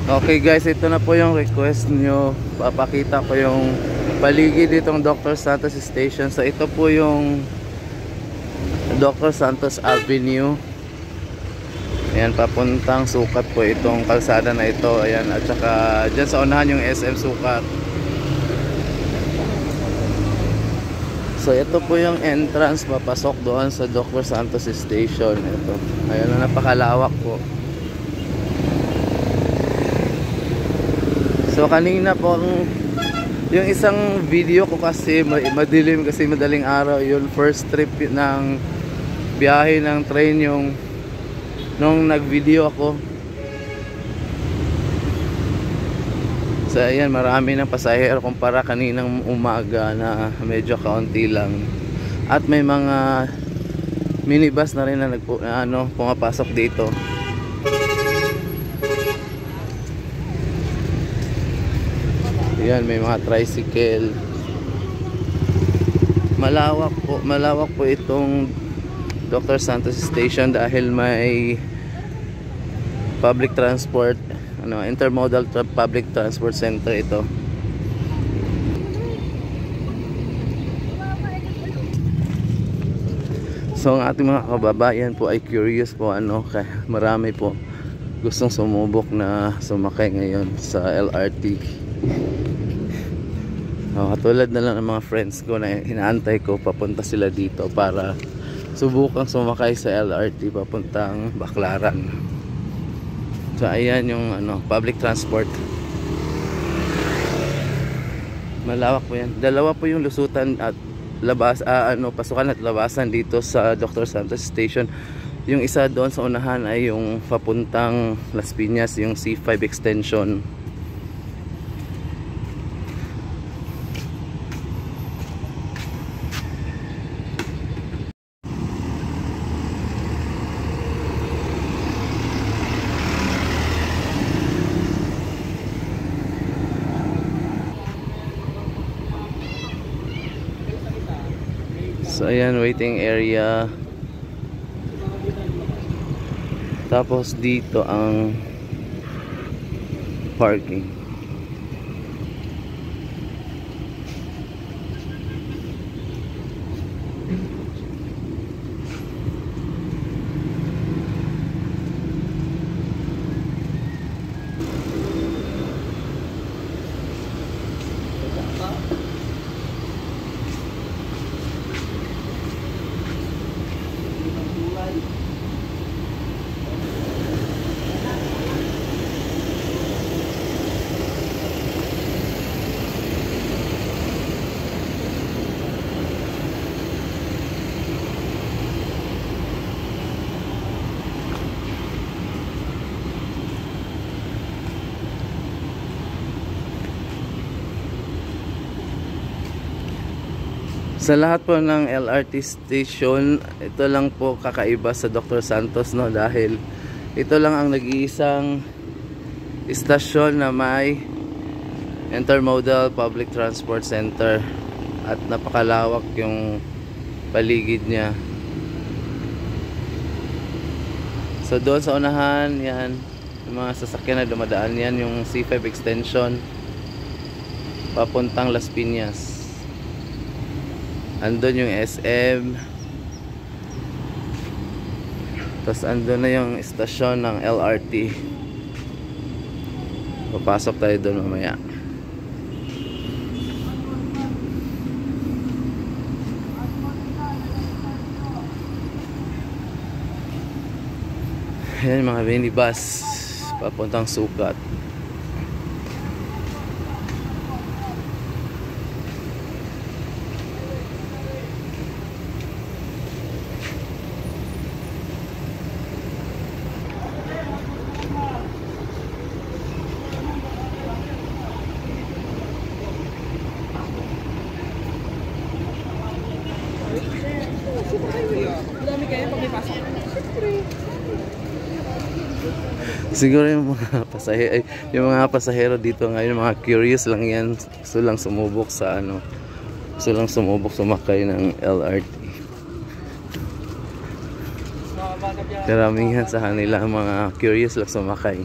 Okay guys, ito na po yung request nyo. Papakita ko yung paligid ditong Dr. Santos Station. So ito po yung Dr. Santos Avenue. Ayan, papuntang Sukat po itong kalsada na ito. Ayan, at saka dyan sa unahan yung SM Sukat. So ito po yung entrance papasok doon sa Dr. Santos Station. Ito. Ayan na, napakalawak po. So kanina po yung isang video ko kasi madilim kasi madaling araw, yung first trip ng biyahe ng train yung nung nag-video ako. So ayan, marami ng pasahero kumpara kaninang umaga na medyo kaunti lang. At may mga minibus na rin na pumapasok dito. Ayan, may mga tricycle. Malawak po itong Dr. Santos Station dahil may public transport, intermodal public transport center ito. So ang ating mga kababayan po ay curious po kaya marami po gustong sumubok na sumakay ngayon sa LRT. Katulad na lang ng mga friends ko na hinaantay ko, papunta sila dito para subukang sumakay sa LRT papuntang Baclaran. So ayan yung public transport. Malawak po yan. Dalawa po yung lusutan at pasukan at labasan dito sa Dr. Santos Station. Yung isa doon sa unahan ay yung papuntang Las Piñas, yung C5 extension. So ayan, waiting area. Tapos dito ang parking. Sa lahat po ng LRT station, ito lang po kakaiba sa Dr. Santos, dahil ito lang ang nag-iisang istasyon na may intermodal public transport center at napakalawak yung paligid niya. So doon sa unahan, yan yung mga sasakyan na dumadaan, yan yung C5 extension papuntang Las Piñas. Andun yung SM. Tapos andun na yung istasyon ng LRT. Papasok tayo doon mamaya. Ayan mga minibus papuntang Sukat. Siguro yung mga pasahero dito ngayon, mga curious lang yan, gusto lang sumubok sumakay ng LRT. Karamihan sa kanila mga curious lang sumakay.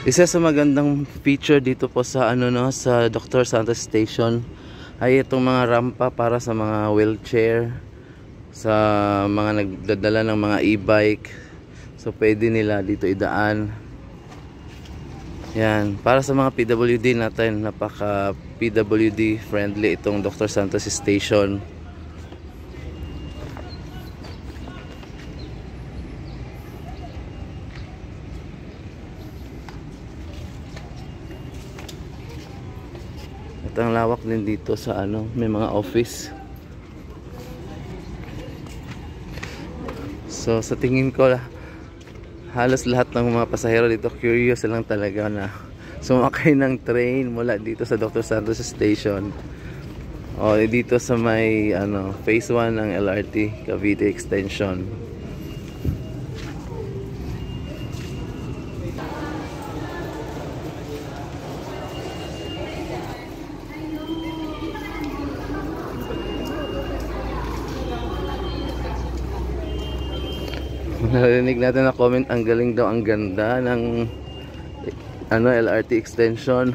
Isa sa magandang feature dito po sa ano no, sa Dr. Santos Station ay itong mga rampa para sa mga wheelchair, sa mga nagdadala ng mga e-bike. So pwede nila dito idaan. Yan, para sa mga PWD natin, napaka PWD friendly itong Dr. Santos Station. At ang lawak din dito sa ano, may mga office. So sa tingin ko halos lahat ng mga pasahero dito curious lang talaga na sumakay ng train mula dito sa Dr. Santos Station o dito sa may ano, phase 1 ng LRT Cavite Extension. Narinig natin na comment, ang galing daw, ang ganda ng ano, LRT extension.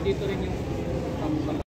Dito rin yung